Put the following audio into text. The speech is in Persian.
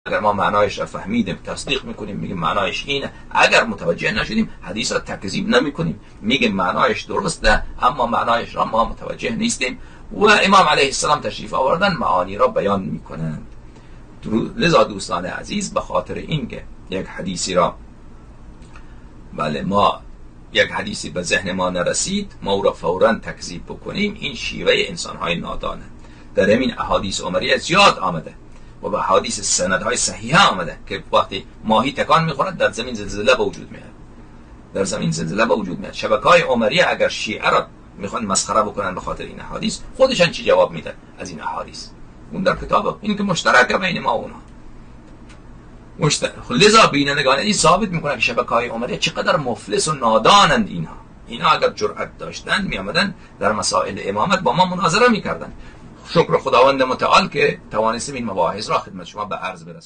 اگر ما معنایش را فهمیدیم تصدیق میکنیم، میگیم معنایش اینه. اگر متوجه نشدیم حدیث را تکذیب نمیکنیم، میگیم معنایش درسته اما معنایش را ما متوجه نیستیم. و امام علیه السلام تشریف آوردن معانی را بیان میکنند. لذا دوستان عزیز، به خاطر اینکه یک حدیثی را ما یک حدیثی به ذهن ما نرسید ما او را فوراً تکذیب بکنیم، این شیوه انسان‌های نادانه. در همین احادیث عمریه زیاد آمده و به احادیث سندهای صحیحه آمده که وقتی ماهی تکان میخورد در زمین زلزله به وجود میاد، در زمین زلزله به وجود میاد. شبکه‌های عمریه اگر شیعه را میخوان مسخره بکنن به خاطر این احادیث، خودشان چی جواب میدن از این احادیث؟ اون در کتاب این که مشترک بین ما و اونها لذا بینندگان این ثابت میکنه که شبکه‌های عمریه چقدر مفلس و نادانند. اینها اگر جرأت داشتن میامدن در مسائل امامت با ما مناظره میکردن. شکر خداوند متعال که توانستیم این مباحث را خدمت شما به عرض برسانیم.